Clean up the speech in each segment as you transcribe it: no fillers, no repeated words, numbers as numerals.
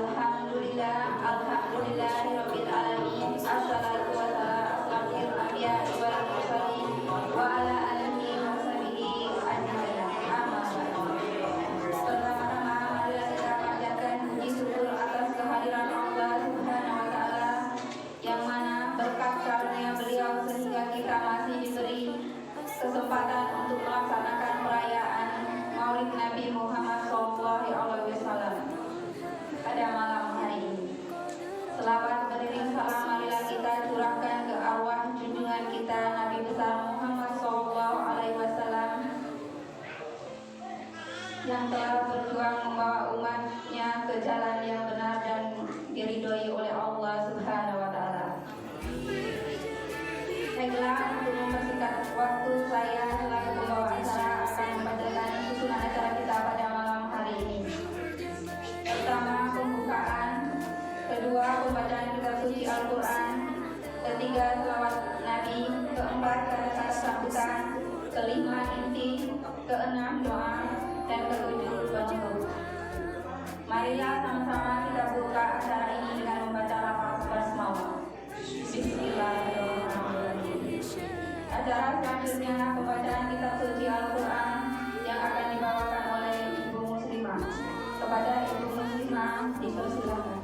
Alhamdulillahirabbil alamin. Assalatu wassalamu asyrafil anbiya'i wal mursalin wa ala alihi wa sahbihi ajmain. Amma ba'du. Pertama-tama marilah kita panjatkan puji syukur atas kehadiran Allah Subhanahu wa taala yang mana berkat karunia beliau sehingga kita masih diberi kesempatan untuk melaksanakan perayaan Maulid Nabi Muhammad SAW pada malam hari ini. Selawat beriring salam marilah kita curahkan ke arwah junjungan kita Nabi besar Muhammad SAW yang telah berjuang membawa umatnya ke jalan yang benar dan diridhoi oleh Allah Subhanahu wa taala. Baiklah, untuk mempersingkat waktu saya selaku pembawa acara akan membacakan susunan acara kita pada malam hari ini. Pertama, pembukaan. Kedua, pembacaan kitab suci Al-Quran. Ketiga, selawat Nabi. Keempat, kata-kata sambutan. Kelima, inti. Keenam, doa. Dan ketujuh, penutup. Marilah sama-sama kita buka acara ini dengan membaca lafaz basmalah. Bismillahirrahmanirrahim. Acara selanjutnya pembacaan kitab suci Al-Quran yang akan dibawakan oleh Ibu Muslimah. Kepada Ibu Muslimah dipersilakan.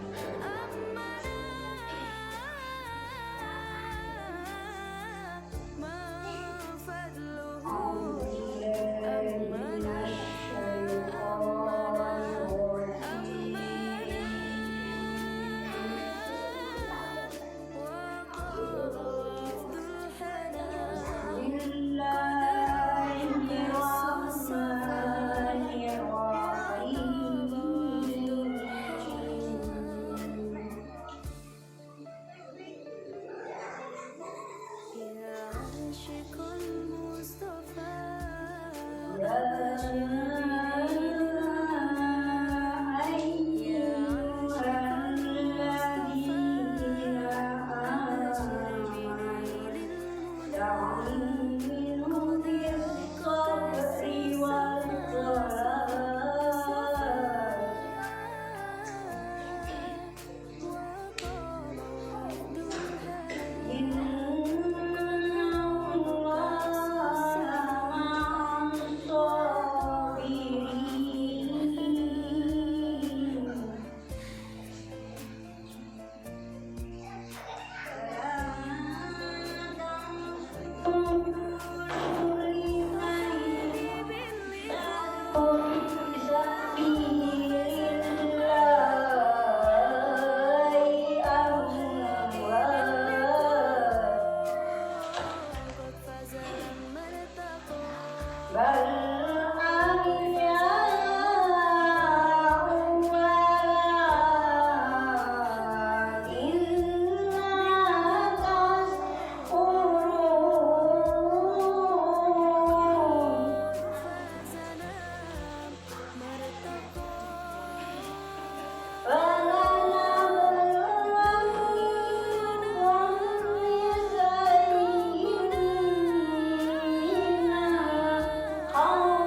Oh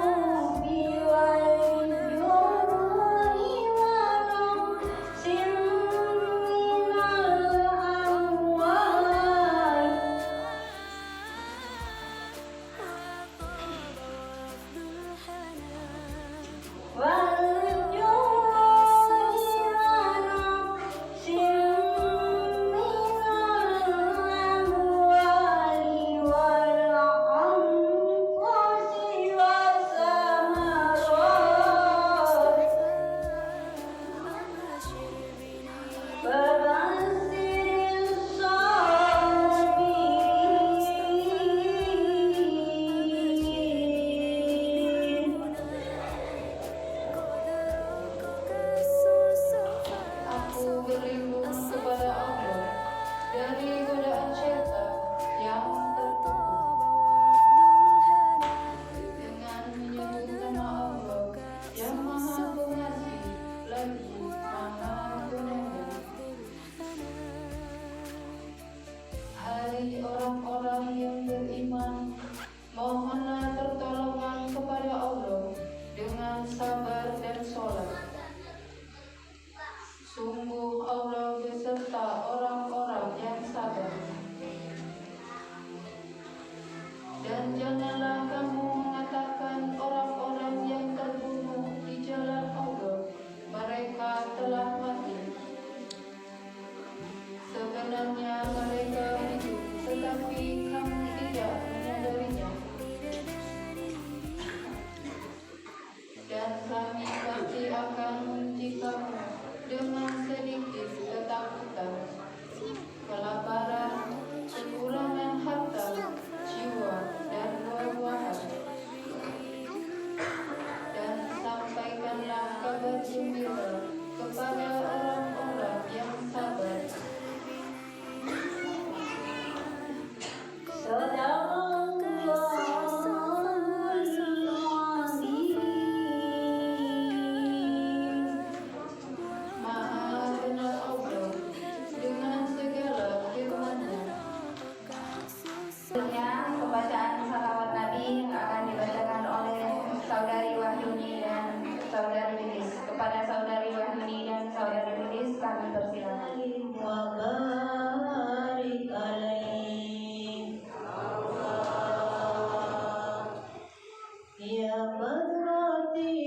Ya Badrati,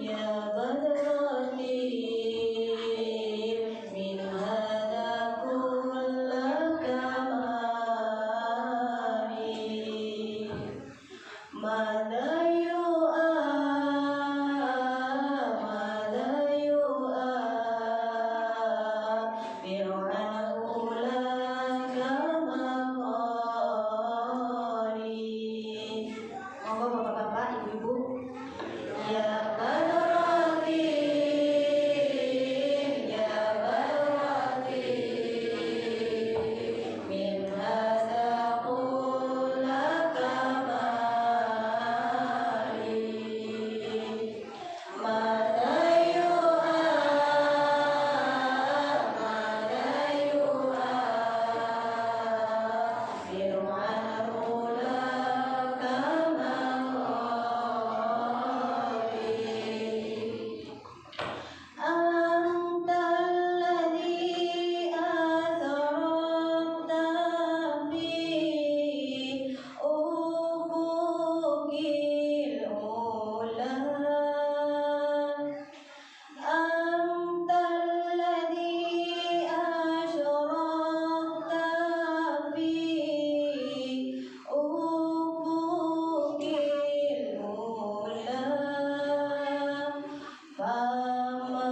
Ya Badrati, min hada kulla kamali, mada yu'a, mada yu'a, fir'aun laka maqali. Monggo bapak-bapak, ibu-ibu. Ya Badrati, Ya Badrati, min hada kulla kamali, mada yu'a, mada yu'a, fir'aun laka maqali. Anta alladhi asrafta fi ufuqil ula, Anta alladhi ashraqta fi ufuqil ula, fama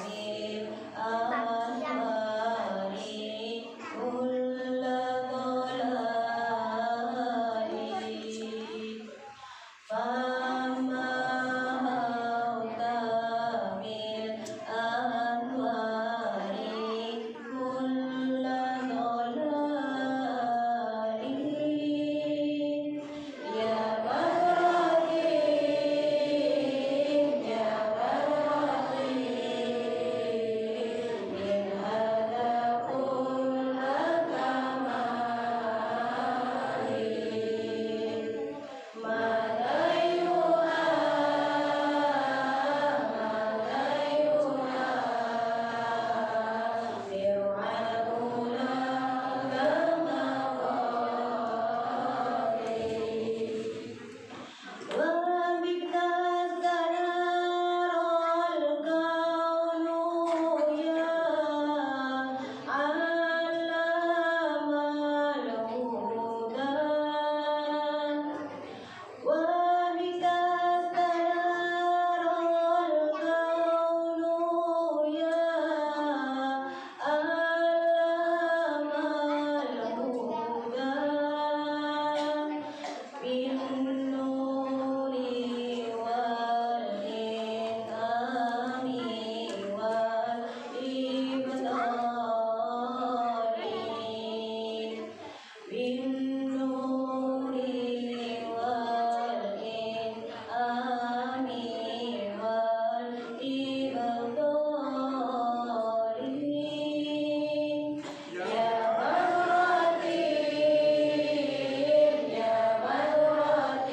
min ahwali kulla dhalali, fama min ahwali kulla dhalali. Ya Badrati, Ya Badrati, min hada kulla kamali, mada yu'a, mada yu'a, fir'aun laka maqali. Wa bika sanaral kaunu ya allamal huda, wa bika sanaral kaunu ya allamal huda, bin nuri wal ilhami wal ibtali, bin nuri wal ilhami wal ibtali. Ya Badrati, Ya Badrati,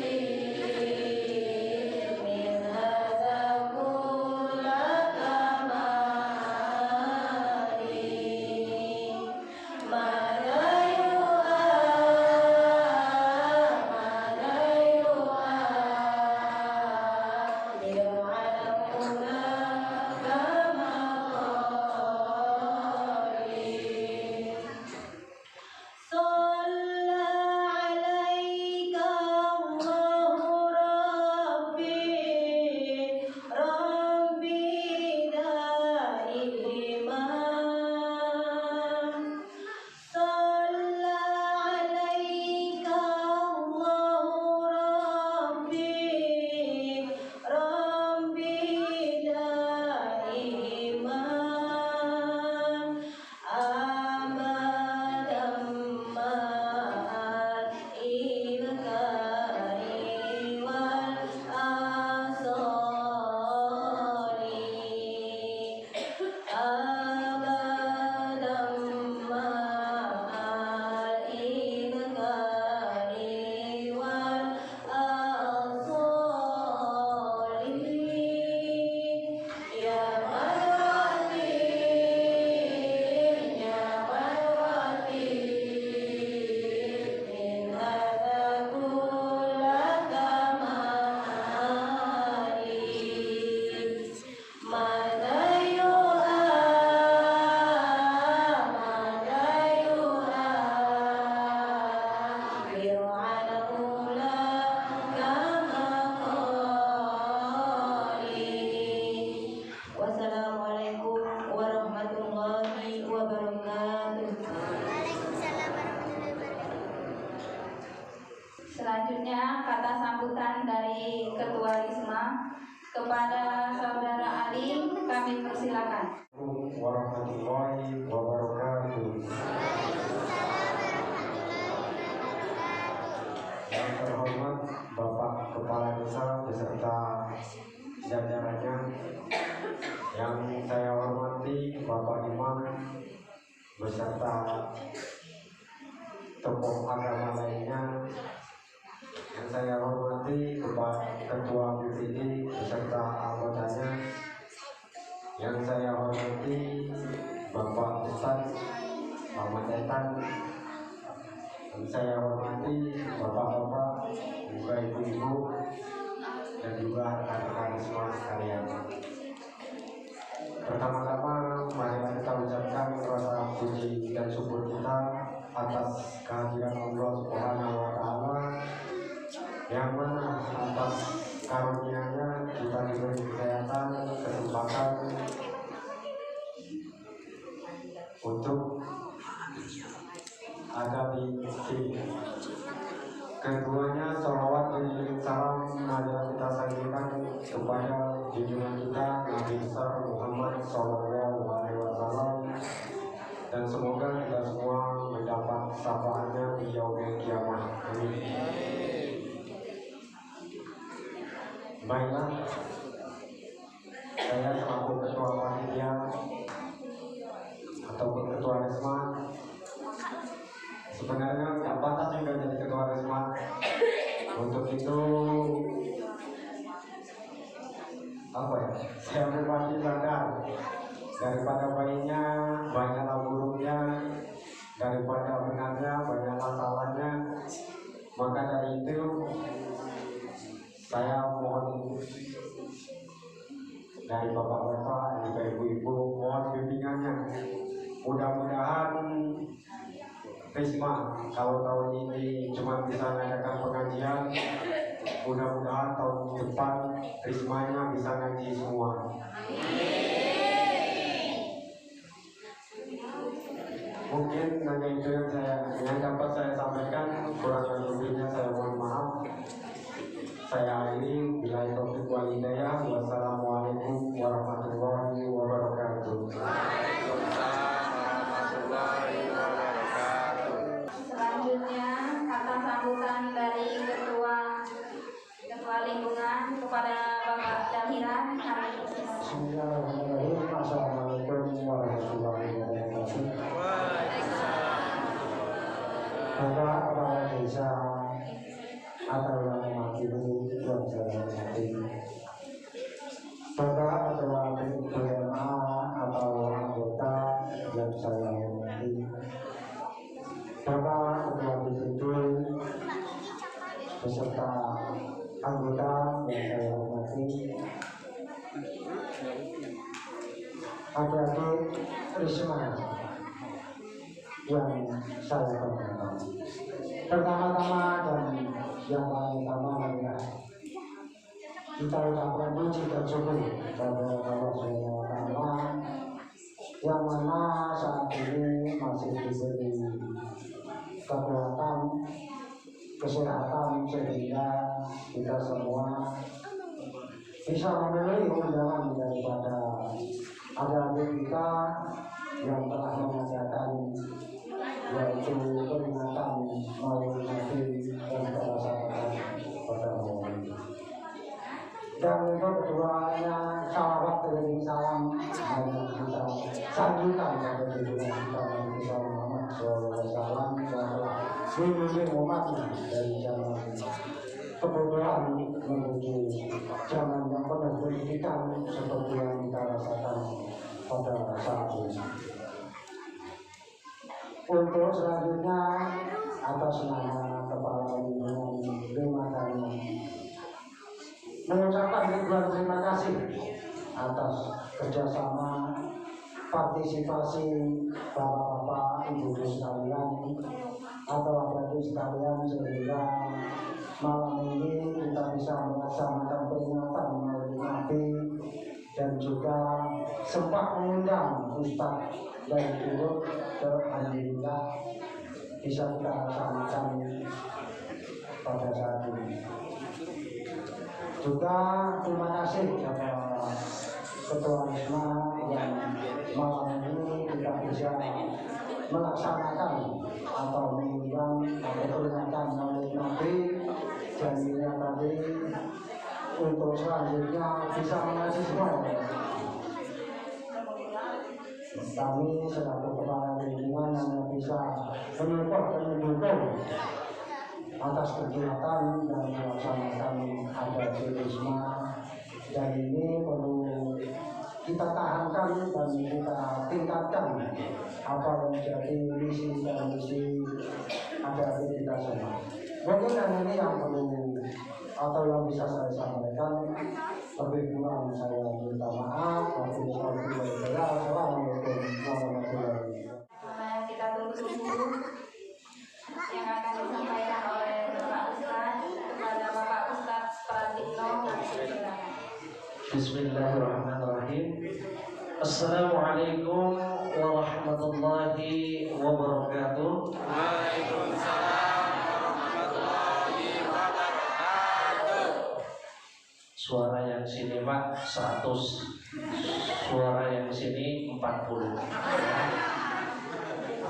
Selanjutnya kata sambutan dari Ketua Risma kepada Saudara Ali kami persilakan. Warahmatullahi wabarakatuh. Yang terhormat Bapak Kepala Desa beserta jajarannya, yang saya hormati Bapak Imam beserta tokoh agama lainnya, yang saya hormati Ketua BPD beserta anggotanya, yang saya hormati Bapak Ustadz Muhammad Etan, yang saya hormati Bapak-bapak, juga ibu-ibu, dan juga rekan-rekan semua sekalian. Pertama-tama marilah kita ucapkan rasa puji dan syukur kita atas kehadiran Allah Subhanahu wa Ta'ala, yang mana atas karunia-Nya kita diberi kesehatan, kesempatan untuk ada di sini. Keduanya salawat dan salam marilah kita sampaikan kepada junjungan kita Nabi besar Muhammad SAW, dan semoga kita semua mendapat syafaatnya di yaumil kiamah. Amin. Baiklah, saya selaku ketua panitia ataupun ketua Risma, sebenarnya nggak pantas juga jadi ketua Risma. Untuk itu saya pribadi sadar, daripada baiknya banyaklah buruknya, daripada benarnya banyaklah salahnya. Maka dari itu saya mohon dari bapak-bapak, juga ibu-ibu, mohon bimbingannya. Mudah-mudahan Risma kalau tahun ini cuma bisa mengadakan pengajian, mudah-mudahan tahun depan Rismanya bisa ngaji semua. Mungkin hanya itu yang dapat saya sampaikan, kurang lebihnya saya mohon maaf. Saya akhiri, bila taufiq wal hidayah. Wassalamualaikum warahmatullahi wabarakatuh. Selanjutnya kata sambutan dari Ketua Lingkungan kepada Bapak Dahiran kami persilakan. Bismillahirrahmanirrahim. Assalamualaikum warahmatullahi wabarakatuh. Bapak Kepala Desa atau yang mewakili yang saya hormati, Bapak Ketua BMA atau anggota yang saya hormati, Bapak Ketua BPD beserta anggota yang saya hormati, adik-adik Risma yang saya hormati. Pertama-tama dan yang paling utama adalah kita ucapkan puji dan syukur kepada Allah Subhanahu wa Ta'ala, yang mana saat ini masih diberi kekuatan, kesehatan, sehingga kita semua bisa memenuhi undangan daripada adik-adik kita yang telah mengadakan, yaitu peringatan Maulid Nabi dan perasaan pada hari. Dan untuk keduanya, salawat dan salam dan kita sanjungkan pada junjungan kita Nabi Muhammad SAW yang telah membimbing umatnya dari zaman kebodohan menuju zaman yang penuh pendidikan seperti yang kita rasakan pada saat ini. Untuk selanjutnya, atas nama Kepala Lingkungan Lima Kali mengucapkan ribuan terima kasih atas kerjasama, partisipasi bapak-bapak, ibu-ibu sekalian, atau adik-adik sekalian, sehingga malam ini kita bisa melaksanakan peringatan Maulid Nabi dan juga sempat mengundang Ustaz dan Guru. Alhamdulillah bisa kita laksanakan pada saat ini. Juga terima kasih kepada Ketua Wisma yang malam ini kita bisa melaksanakan atau mengulang atau peringatan Maulid Nabi, janjinya tadi untuk selanjutnya bisa mengaji semua. Kami selaku kepala lingkungan hanya bisa menyupport dan mendukung atas kegiatan dan melaksanakan adat di Wisma, dan ini perlu kita tahankan dan kita tingkatkan apa yang menjadi misi dan misi adat kita semua. Mungkin ini yang perlu atau yang bisa saya sampaikan. Lebih kurang saya minta maaf. Assalamualaikum warahmatullahi wabarakatuh. Kita tunggu yang akan disampaikan oleh Bapak Ustadz kepada Bapak Ustadz Pratikno. Bismillahirrahmanirrahim. Assalamualaikum warahmatullahi wabarakatuh. Waalaikumsalam warahmatullahi wabarakatuh. Suara yang sini Pak 100, suara yang sini 40.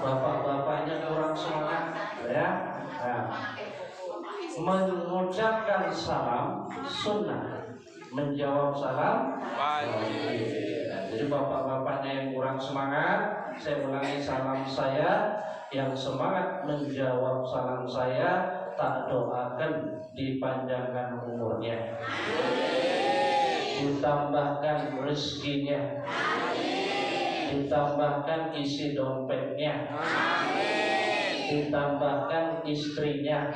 Bapak-bapaknya kurang semangat ya. Nah, mengucapkan salam sunnah, menjawab salam wajib. Jadi bapak-bapaknya yang kurang semangat, saya ulangi salam saya. Yang semangat menjawab salam saya, tak doakan dipanjangkan umurnya, ditambahkan rezekinya, ditambahkan isi dompetnya, ditambahkan istrinya.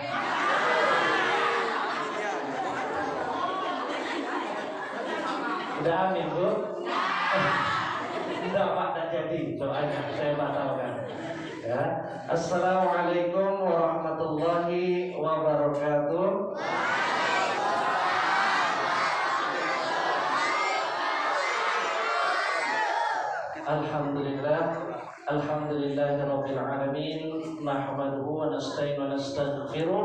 Udah amin Bu? Tidak Pak, tidak jadi doanya, saya batalkan ya. Assalamualaikum warahmatullahi wabarakatuh. Alhamdulillah, alhamdulillahirabbil alamin, nahmaduhu wa nasta'inu wa nastaghfiruh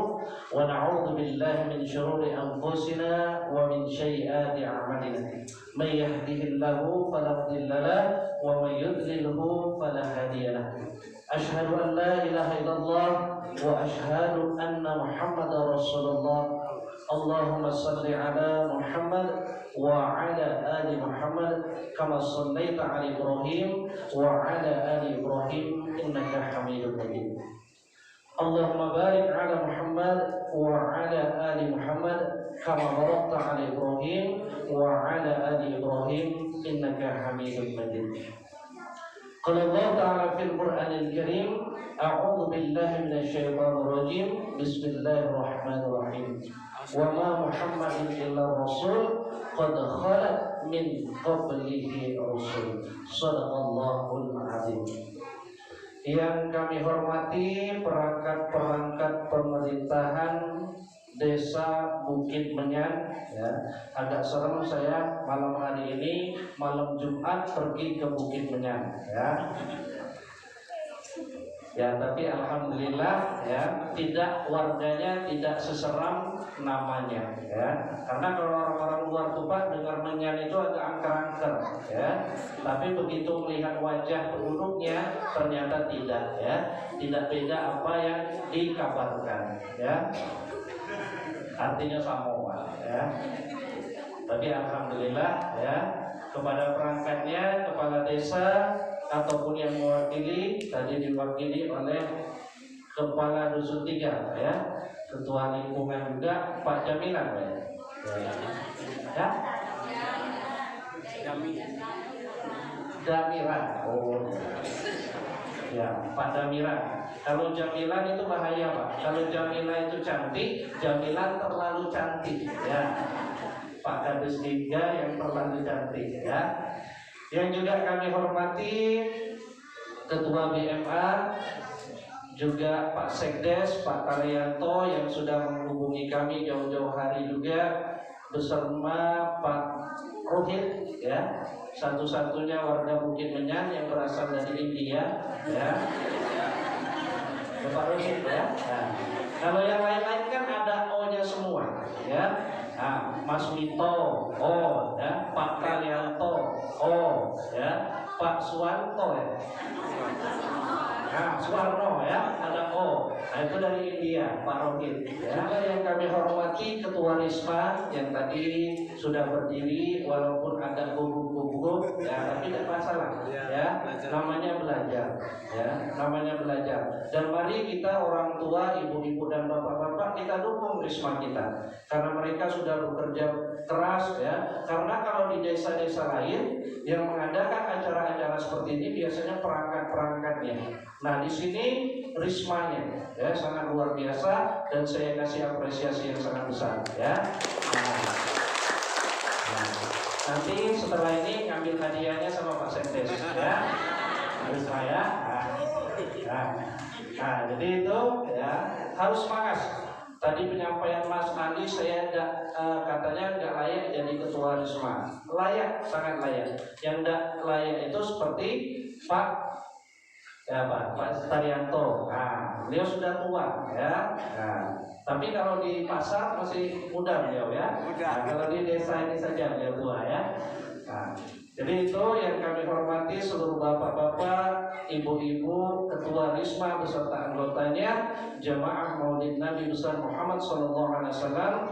wa na'udzu billahi min shururi anfusina wa min sayyiati a'malina. May yahdihillahu fala mudilla lahu wa may yudlilhu fala hadiya lahu. Asyhadu an la ilaha illallah wa asyhadu anna Muhammadar Rasulullah. Allahumma salli ala Muhammad wa ala ali Muhammad kama sallaita ala Ibrahim wa ala ali Ibrahim innaka Hamidum Majid. Allahumma barik ala Muhammad wa ala ali Muhammad kama barakta ala Ibrahim wa ala ali Ibrahim innaka Hamidum Majid. Qala Allah Ta'ala fil Qur'anil Karim, a'udzu billahi minasyaitonir rajim. Bismillahirrahmanirrahim. Wa ma Muhammadin illa rasul qad khalat min qablihi rusul. Shadaqallahul azim. Yang kami hormati perangkat-perangkat pemerintahan Desa Bukit Menyan ya. Agak serem saya malam hari ini, malam Jumat pergi ke Bukit Menyan ya. Ya, tapi alhamdulillah ya, tidak, warganya tidak seseram namanya ya. Karena kalau orang-orang luar tuh Pak dengar Menyan itu agak angker-angker ya. Tapi begitu melihat wajah penduduknya ternyata tidak ya. Tidak beda apa yang dikabarkan ya. Artinya Samoa ya. Tapi alhamdulillah ya, kepada perangkatnya, kepala desa ataupun yang mewakili, tadi diwakili oleh kepala dusun 3 ya, ketua lingkungan juga Pak Jamilan ya. Ya? Damiran. Oh. Ya, Pak Damiran. Kalau Jamilan itu bahaya Pak. Kalau Jamilan itu cantik, Jamilan terlalu cantik ya. Pak Kadus 3 yang terlalu cantik ya. Yang juga kami hormati Ketua BMA, juga Pak Sekdes, Pak Taryanto yang sudah menghubungi kami jauh-jauh hari juga, bersama Pak Rohit ya, satu-satunya warga Bukit Menyan yang berasal dari India ya. Bapak Rohit ya. Nah, kalau yang lain-lain kan ada ya. Nah, Mas Wito, O, ya. Pak Kalyanto, O, ya. Pak Suwanto, ya. Nah, Suwarno, ya, ada O. Nah, itu dari India, Pak Rohit. Ya, yang kami hormati Ketua Risma yang tadi sudah berdiri, walaupun agak gugup-gugup, ya, tapi tidak masalah. Ya, namanya belajar. Ya, namanya belajar. Dan mari kita orang tua, ibu-ibu dan bapak-bapak, kita dukung Risma kita, karena mereka sudah bekerja keras, ya. Karena kalau di desa-desa lain yang mengadakan acara-acara seperti ini biasanya perangkat-perangkatnya. Nah, di sini Rismanya, ya, sangat luar biasa dan saya kasih apresiasi yang sangat besar, ya. Nah, nanti setelah ini ngambil hadiahnya sama Pak Sekdes, ya. Harus saya. Nah, jadi itu, ya, harus semangat. Tadi penyampaian Mas Andi, saya katanya nggak layak jadi ketua Risma. Layak, sangat layak. Yang nggak layak itu seperti Pak Taryanto. Nah, beliau sudah tua, ya. Nah, tapi kalau di pasar masih muda beliau, ya. Nah, kalau di desa ini saja beliau tua, ya. Nah, jadi itu yang kami hormati seluruh bapak-bapak, ibu-ibu, ketua Risma beserta anggotanya, jemaah Maulid Nabi besar Muhammad SAW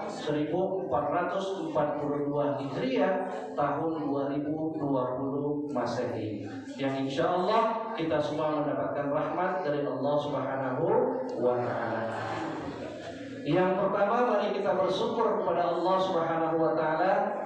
1442 Hijriah tahun 2020 Masehi. Yang insya Allah kita semua mendapatkan rahmat dari Allah Subhanahu wa Ta'ala. Yang pertama, mari kita bersyukur kepada Allah Subhanahu wa Ta'ala.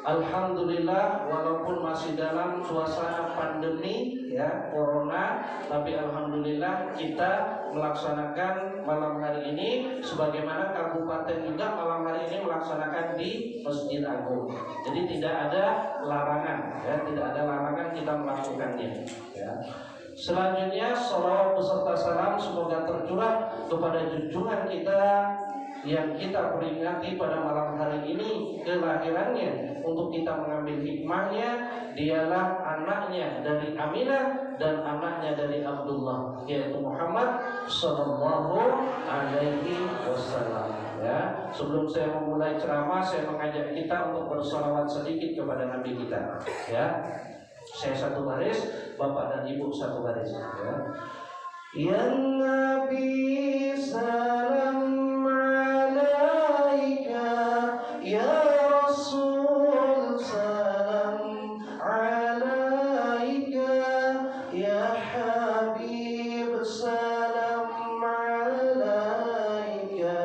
Alhamdulillah, walaupun masih dalam suasana pandemi, ya, corona, tapi alhamdulillah kita melaksanakan malam hari ini sebagaimana kabupaten juga malam hari ini melaksanakan di Masjid Agung. Jadi tidak ada larangan, ya, tidak ada larangan kita melakukannya, ya. Selanjutnya, salawat beserta salam semoga tercurah kepada junjungan kita yang kita peringati pada malam hari ini kelahirannya, untuk kita mengambil hikmahnya. Dialah anaknya dari Aminah dan anaknya dari Abdullah, yaitu Muhammad Sallallahu Alaihi Wasallam. Ya, sebelum saya memulai ceramah, saya mengajak kita untuk bersalawat sedikit kepada Nabi kita. Ya, saya satu baris, bapak dan ibu satu baris. Ya, ya Nabi salam ya Rasul salam alaika, ya Habib salam alaika,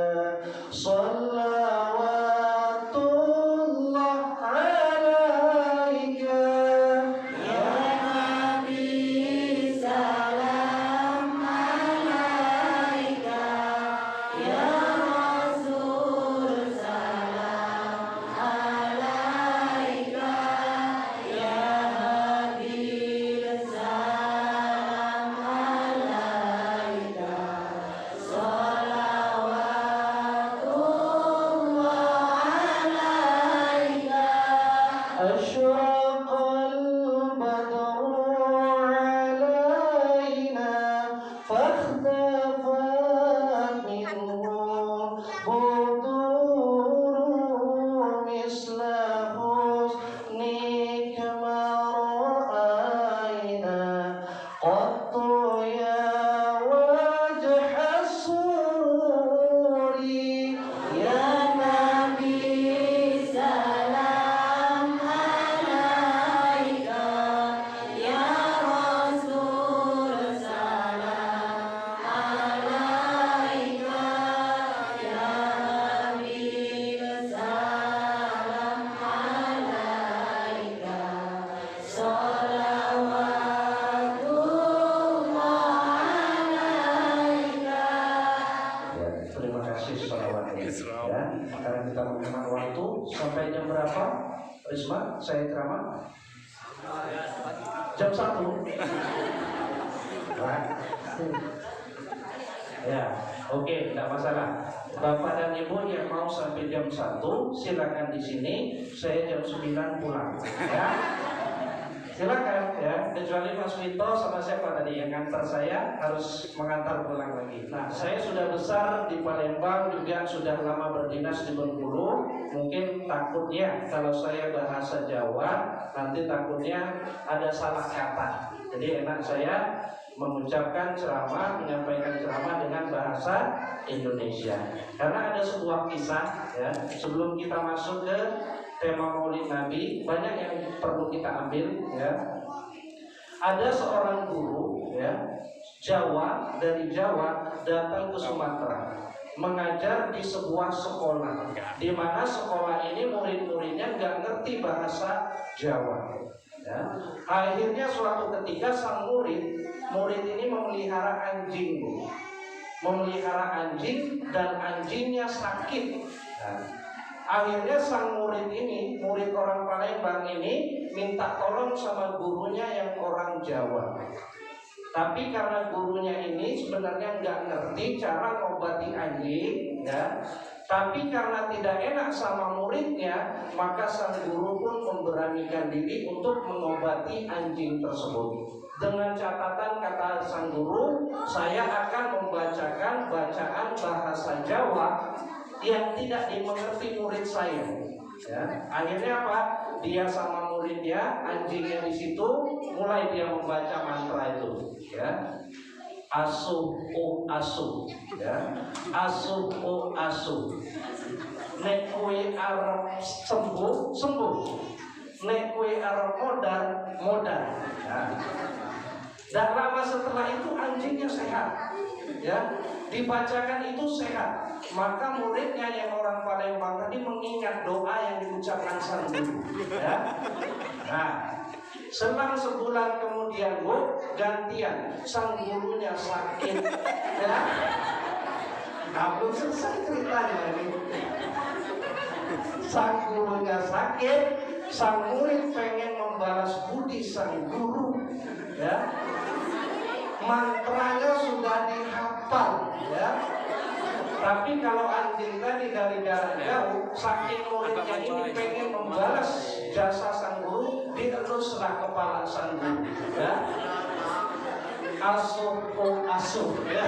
salawatullah alaika, ya Nabi salam alaika, ya Rasul salam alaika, ya Habib salam alaika, salawatullah alaika. Asyraqal badru alaina fakhtafat minhu buduru misla husnika ma ra'ayna qattu ya wajha sururi, ya Nabi salam alaika, ya Rasul salam alaika, ya Habib salam alaika, salawatullah alaika. Ya, terima kasih salawatnya. Ya, karena kita mengenal waktu sampai jam berapa? Risma, saya ceramah jam 1. Ya, oke, tidak masalah. Bapak dan Ibu yang mau sampai jam 1 silakan di sini. Saya jam 9 pulang. Ya. Silakan ya, kecuali Mas Wito sama siapa tadi yang ngantar saya harus mengantar pulang lagi. Nah, saya sudah besar di Palembang, juga sudah lama berdinas di Bengkulu. Mungkin takutnya kalau saya bahasa Jawa nanti takutnya ada salah kata. Jadi enak saya mengucapkan ceramah, menyampaikan ceramah dengan bahasa Indonesia. Karena ada sebuah kisah ya, sebelum kita masuk ke tema Maulid Nabi, banyak yang perlu kita ambil ya. Ada seorang guru ya, dari Jawa datang ke Sumatera mengajar di sebuah sekolah, di mana sekolah ini murid-muridnya nggak ngerti bahasa Jawa ya. Akhirnya suatu ketika sang murid ini memelihara anjing, dan anjingnya sakit ya. Akhirnya sang murid ini, murid orang Palembang ini minta tolong sama gurunya yang orang Jawa. Tapi karena gurunya ini sebenarnya nggak ngerti cara ngobati anjing, ya. Tapi karena tidak enak sama muridnya, maka sang guru pun memberanikan diri untuk mengobati anjing tersebut. Dengan catatan kata sang guru, saya akan membacakan bacaan bahasa Jawa yang tidak dimengerti murid saya. Ya. Akhirnya apa? Dia sama muridnya, anjingnya di situ, mulai dia membaca mantra itu. Ya. Asuh o asuh, ya. Asuh o asuh. Nek kowe arep sembuh, sembuh. Nek kowe arep modal, modal. Ya. Dan lama setelah itu anjingnya sehat, ya, dibacakan itu sehat. Maka muridnya yang orang Palembang tadi mengingat doa yang diucapkan sang guru, ya. Nah, selang sebulan kemudian Bu, gantian sang gurunya sakit, ya. Nah, belum selesai ceritanya ini. Sang gurunya sakit, sang murid pengen membalas budi sang guru, ya. Mantranya sudah dihafal, ya. Tapi kalau anjing tadi dari jarak jauh, saking muridnya ini pengen membalas jasa sang guru, dieluslah kepala sang guru, ya. Asuh o asuh, ya.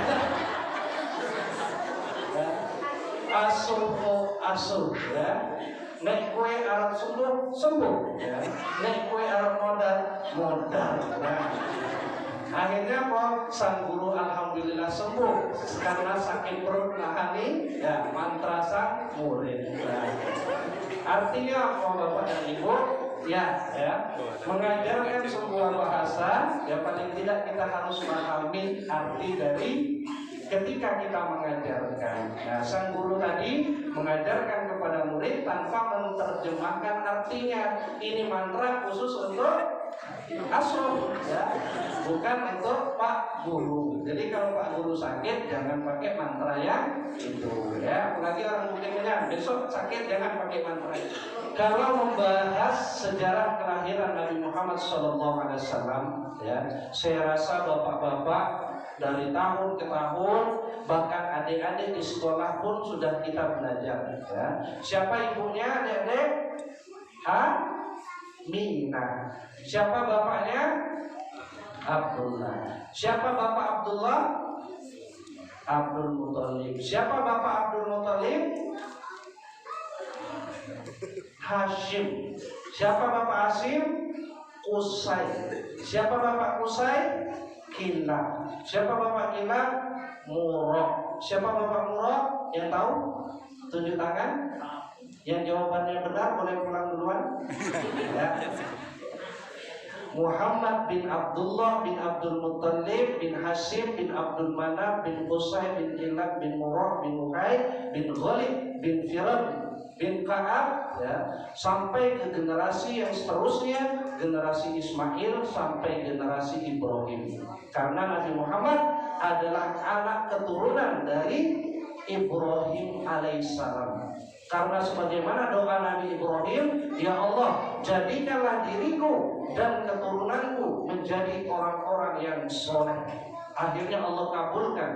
Asuh o asuh, ya. Nek kowe arep sembuh, sembuh, ya. Nek kowe arep modal, modal, ya. Akhirnya kok sang guru alhamdulillah sembuh karena sakit perut nahani ya mantra sang murid. Nah, artinya apa Bapak dan Ibu? Ya, mengajarkan sebuah bahasa ya paling tidak kita harus memahami arti dari ketika kita mengajarkan. Nah, sang guru tadi mengajarkan kepada murid tanpa menerjemahkan artinya. Ini mantra khusus untuk asuh, ya, bukan untuk Pak Guru. Jadi kalau Pak Guru sakit jangan pakai mantra yang itu, ya. Apalagi orang mudanya besok sakit jangan pakai mantra itu. Kalau membahas sejarah kelahiran Nabi Muhammad SAW, ya, saya rasa bapak-bapak dari tahun ke tahun, bahkan adik-adik di sekolah pun sudah kita belajar. Ya. Siapa ibunya, adik-adik? Mina. Siapa bapaknya? Abdullah. Siapa bapak Abdullah? Abdul Muthalib. Siapa bapak Abdul Muthalib? Hashim. Siapa bapak Hashim? Qusay. Siapa bapak Qusay? Kilab. Siapa bapak Kilab? Murrah. Siapa bapak Murrah? Yang tahu? Tunjuk tangan. Yang jawabannya benar boleh pulang duluan. Ya. Muhammad bin Abdullah bin Abdul Muthalib bin Hashim bin Abdul Manaf bin Qusay bin Kilab bin Murrah bin Luqay bin Ghalib bin Firab bin Ka'ab, ya, sampai ke generasi yang seterusnya, generasi Ismail sampai generasi Ibrahim. Karena Nabi Muhammad adalah anak keturunan dari Ibrahim alaihissalam. Karena sebagaimana doa Nabi Ibrahim, ya Allah, jadikanlah diriku dan keturunanku menjadi orang-orang yang soleh. Akhirnya Allah kabulkan.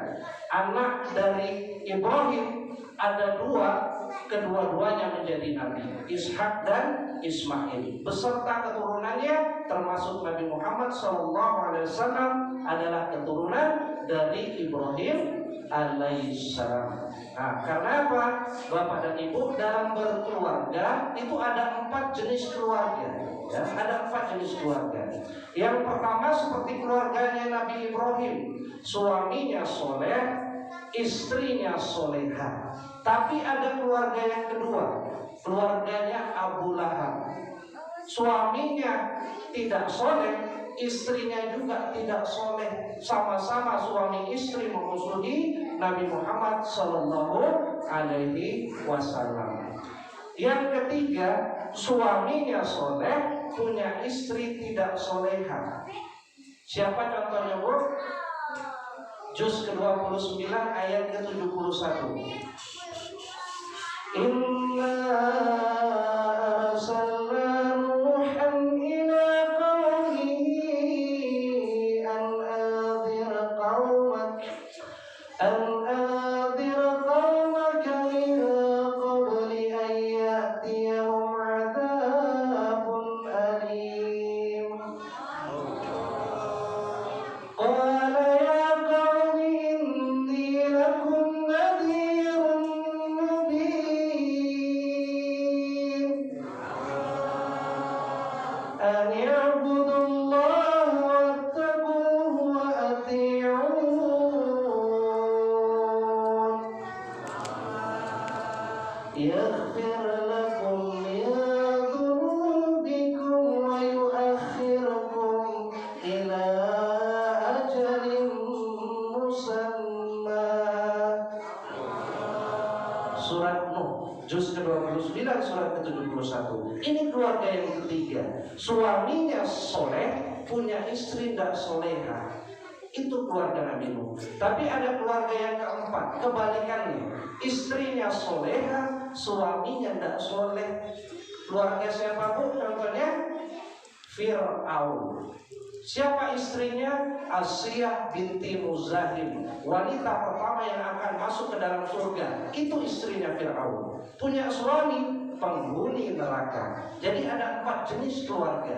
Anak dari Ibrahim ada dua, kedua-duanya menjadi nabi, Ishak dan Ismail, beserta keturunannya, termasuk Nabi Muhammad SAW adalah keturunan dari Ibrahim alaihissalam. Nah, karena apa? Bapak dan Ibu dalam berkeluarga itu ada 4 jenis keluarga. Ya, ada 4 jenis keluarga. Yang pertama seperti keluarganya Nabi Ibrahim, suaminya soleh, istrinya soleha. Tapi ada keluarga yang kedua, keluarganya Abu Lahab. Suaminya tidak soleh, istrinya juga tidak soleh. Sama-sama suami istri memusuhi Nabi Muhammad Sallallahu Alaihi Wasallam. Yang ketiga, suaminya soleh, punya istri tidak soleha. Siapa contohnya, Bu? Juz ke-29 ayat ke-71. Inna arsalna Nuhan ila qaumihi an anzir qaumaka min qabli an ya'tiyahum 'adzabun alim. Qala ya qaumi inni lakum nadhirun mubin. An i'budullaha wattaquhu wa ati'un. Yaghfir lakum min dhunubikum wa yu'akhirukum ila ajalin musamma. Surat Nuh, juz ke-29, surat ke-71. Ini keluarga yang ketiga. Suaminya soleh, punya istri tidak soleha. Itu keluarga Nabi Nuh. Tapi ada keluarga yang keempat, kebalikannya. Istrinya soleha, suaminya tidak soleh. Keluarga siapa, Bu? Contohnya Fir'aun. Siapa istrinya? Asiyah binti Muzahim, wanita pertama yang akan masuk ke dalam surga. Itu istrinya Fir'aun. Punya suami penghuni neraka. Jadi ada 4 jenis keluarga.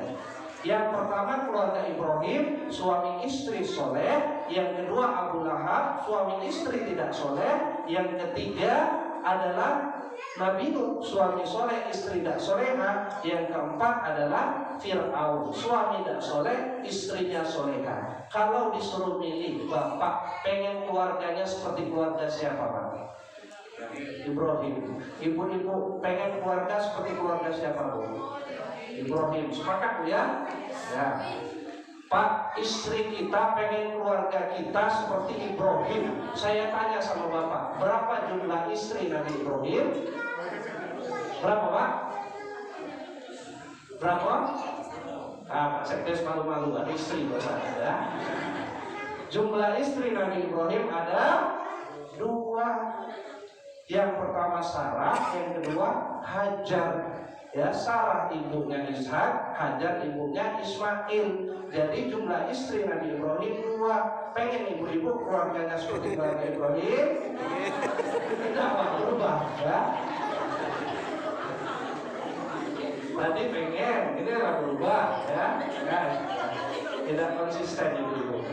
Yang pertama keluarga Ibrahim, suami istri soleh. Yang kedua Abu Lahab, suami istri tidak soleh. Yang ketiga adalah Nabi Nuh, suami soleh, istri tidak soleha. Yang keempat adalah Fir'aun, suami tidak soleh, istrinya soleha. Kalau disuruh milih, Bapak pengen keluarganya seperti keluarga siapa, Pak? Ibrahim. Ibu-ibu pengen keluarga seperti keluarga siapa, Bu? Ibrahim. Sepakat, Bu, ya? Ya. Pak, istri kita pengen keluarga kita seperti Ibrahim. Saya tanya sama Bapak, berapa jumlah istri Nabi Ibrahim? Berapa, Pak? Berapa? Pak Sekdes malu-malu, ada istri Bapak, ya. Jumlah istri Nabi Ibrahim ada 2. Yang pertama Sarah, yang kedua Hajar. Ya, Sarah ibunya Ishak, Hajar ibunya Ismail. Jadi jumlah istri Nabi Ibrahim 2. Pengen ibu-ibu keluarganya seperti keluarga Ibrahim? Tidak berubah, ya. Tadi pengen, ini tidak berubah, ya. Tidak konsisten ibu-ibu.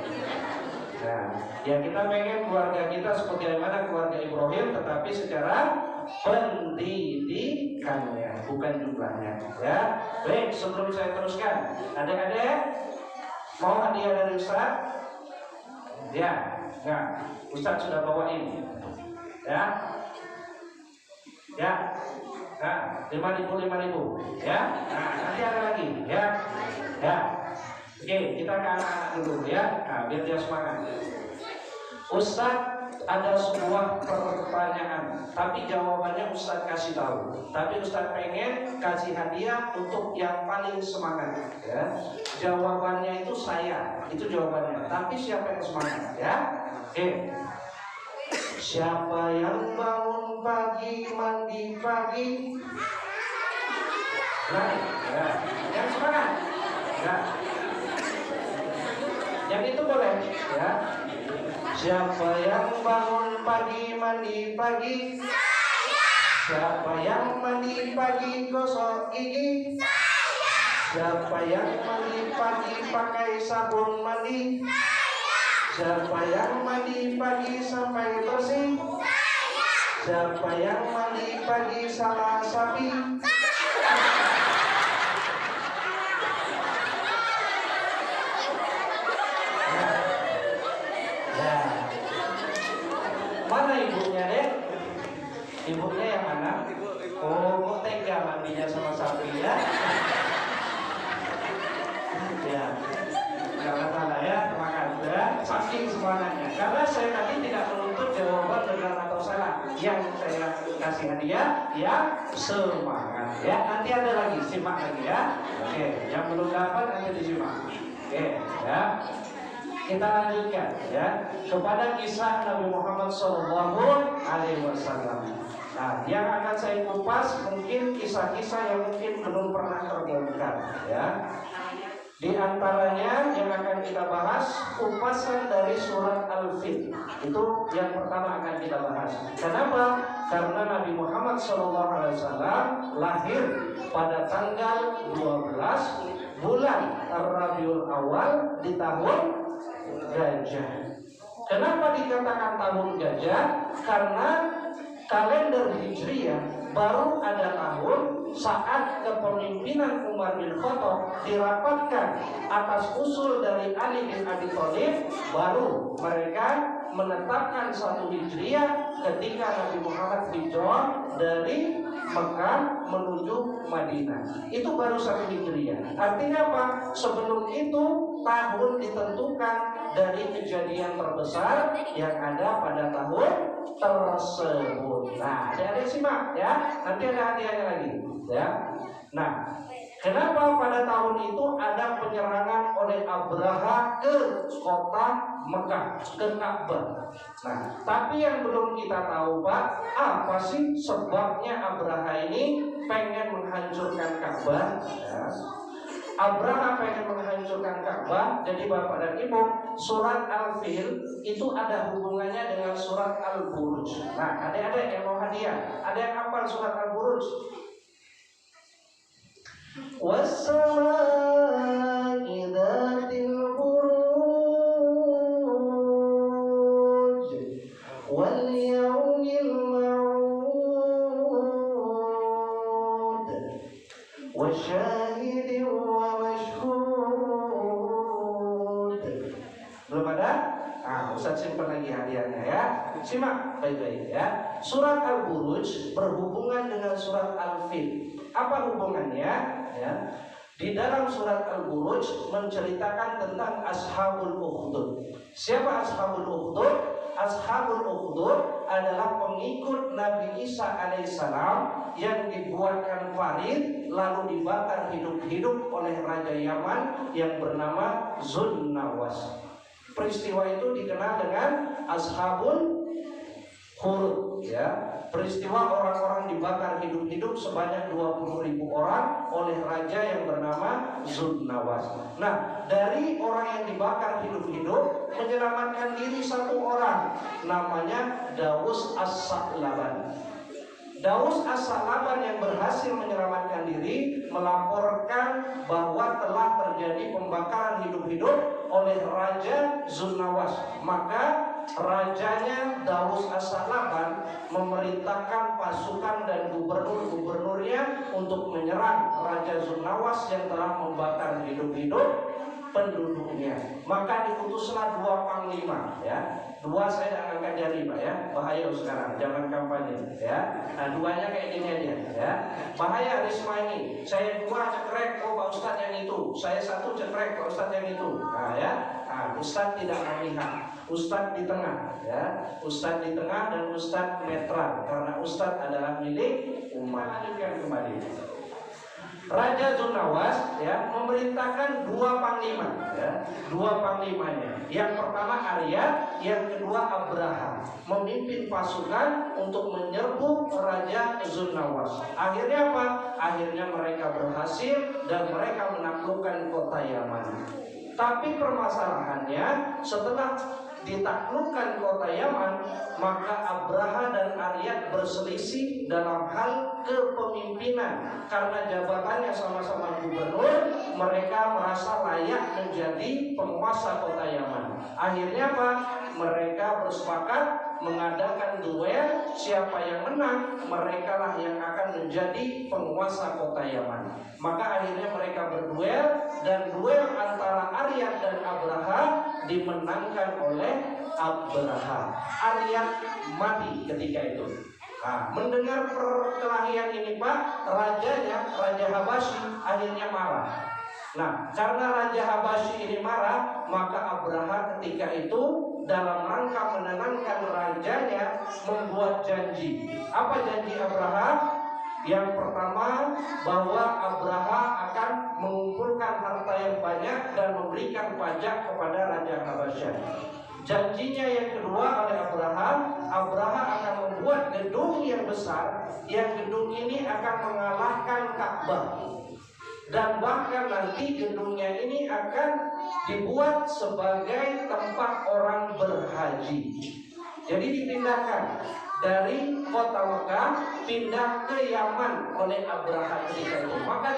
Nah, ya kita pengen keluarga kita seperti bagaimana keluarga Ibrahim, tetapi secara pendidikannya, bukan jumlahnya. Ya, baik. Sebelum saya teruskan, adik-adik mau hadiah dari Ustaz? Ya, nah, Ustaz sudah bawain. Ya, ya, nah, 5.000. Ya, nah, nanti ada lagi. Ya, ya. Oke, kita ke anak-anak dulu ya, nah, biar dia semangat. Ustaz, ada sebuah pertanyaan, tapi jawabannya Ustaz kasih tahu. Tapi Ustaz pengen kasih hadiah untuk yang paling semangat. Ya. Jawabannya itu saya, itu jawabannya. Tapi siapa yang semangat? Ya, oke. Siapa yang bangun pagi, mandi pagi? Nah, ya. Yang semangat. Ya. Yang itu boleh, ya. Siapa yang bangun pagi, mandi pagi? Siapa yang mandi pagi gosok gigi? Siapa yang mandi pagi pakai sabun mandi? Siapa yang mandi pagi sampai bersih? Siapa yang mandi pagi salah sapi? Ya. Mana ibunya deh? Ibunya yang mana? Oh, kok tega mandinya sama sapi ya? Ya, nggak masalah ya, terima kasih ya. Saking semangatnya. Karena saya tadi tidak menuntut jawaban benar atau salah. Yang saya kasih hadiah, ya semangat. Ya, nanti ada lagi, simak lagi ya. Oke, yang belum dapat nanti disimak. Oke, ya. Kita lanjutkan ya kepada kisah Nabi Muhammad SAW. Nah, yang akan saya kupas mungkin kisah-kisah yang mungkin belum pernah terbongkar ya. Di antaranya yang akan kita bahas kupasan dari surat Al-Fil. Itu yang pertama akan kita bahas. Kenapa? Karena Nabi Muhammad SAW lahir pada tanggal 12 bulan Rabiul Awal di tahun gajah. Kenapa dikatakan tahun gajah? Karena kalender Hijriah baru ada tahun saat kepemimpinan Umar bin Khattab dirapatkan atas usul dari Ali bin Abi Thalib, baru mereka menetapkan satu Hijriah ketika Nabi Muhammad hijrah dari Mekah menuju Madinah. Itu baru satu Hijriah. Artinya apa? Sebelum itu tahun ditentukan dari kejadian terbesar yang ada pada tahun tersebut. Nah, adik-adik simak ya. Nanti ada hadiahnya lagi ya. Nah, kenapa pada tahun itu ada penyerangan oleh Abraha ke kota Mekah, ke Ka'bah. Nah, tapi yang belum kita tahu Pak, apa sih sebabnya Abraha ini pengen menghancurkan Ka'bah ya. Abraha pengen menghancurkan Ka'bah. Jadi Bapak dan Ibu, surat Al-Fil itu ada hubungannya dengan surat Al-Buruj. Nah, adik-adik yang mau hadiah, ada yang hafal surat Al-Buruj? Was-samaa'i dzatil buruj wal yawmil ma'ud wasyahidin wa mashhud. Belum ada? Nah, Ustaz simpan lagi hadiahnya ya. Simak baik-baik ya. Surat Al-Buruj berhubungan dengan surat Al-Fil. Apa hubungannya? Ya. Di dalam surat Al-Buruj menceritakan tentang Ashabul Ukhdud. Siapa Ashabul Ukhdud? Ashabul Ukhdud adalah pengikut Nabi Isa alaihissalam yang dibuatkan farid lalu dibakar hidup-hidup oleh Raja Yaman yang bernama Zunnawas. Peristiwa itu dikenal dengan Ashabul Hurud ya. Peristiwa orang-orang dibakar hidup-hidup sebanyak 20.000 orang oleh raja yang bernama Zunnawas. Nah, dari orang yang dibakar hidup-hidup menyelamatkan diri satu orang, namanya Daus As-Sa'laban. Daus As-Sa'laban yang berhasil menyelamatkan diri melaporkan bahwa telah terjadi pembakaran hidup-hidup oleh Raja Zunnawas. Maka rajanya Daus As-Sa'laban memerintahkan pasukan dan gubernur-gubernurnya untuk menyerang Raja Zunnawas yang telah membakar hidup-hidup penduduknya. Maka diutuslah 2 panglima ya. 2 saya tidak angkat jari Pak ya. Bahaya sekarang zaman kampanye ya. Nah, 2-nya kayak gini aja ya. Bahaya Risma ini. Saya 2 cekrek, oh Pak Ustadz yang itu. Saya 1 cekrek, Pak Ustadz yang itu. Nah ya. Nah, Ustadz tidak memihak. Ustadz di tengah ya. Ustadz di tengah dan Ustadz netral. Karena Ustadz adalah milik umat. Lanjutkan kembali. Raja Zunnawas ya memerintahkan 2 panglima ya, 2 panglimanya. Yang pertama Arya, yang kedua Abraha, memimpin pasukan untuk menyerbu Raja Zunnawas. Akhirnya apa? Akhirnya mereka berhasil dan mereka menaklukkan kota Yaman. Tapi permasalahannya setelah ditaklukkan kota Yaman, maka Abraha dan Aryad berselisih dalam hal kepemimpinan. Karena jabatannya sama-sama gubernur, mereka merasa layak menjadi penguasa kota Yaman. Akhirnya apa? Mereka bersepakat mengadakan duel. Siapa yang menang, mereka lah yang akan menjadi penguasa kota Yaman. Maka akhirnya mereka berduel, dan duel antara Aryad dan Abraha dimenangkan oleh Abraha. Aryad mati ketika itu. Nah, mendengar perkelahian ini Pak, rajanya, Raja Habasyi akhirnya marah. Nah, karena Raja Habasyi ini marah, maka Abraha ketika itu dalam rangka menenangkan rajanya membuat janji. Apa janji Abraha? Yang pertama, bahwa Abraha akan mengumpulkan harta yang banyak dan memberikan pajak kepada Raja Habasyah. Janjinya yang kedua oleh Abraha akan membuat gedung yang besar, yang gedung ini akan mengalahkan Ka'bah. Dan bahkan nanti gedungnya ini akan dibuat sebagai tempat orang berhaji. Jadi dipindahkan dari kota Mekah pindah ke Yaman oleh Abraha ketika itu. Maka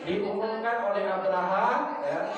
diumumkan oleh Abraha, ya,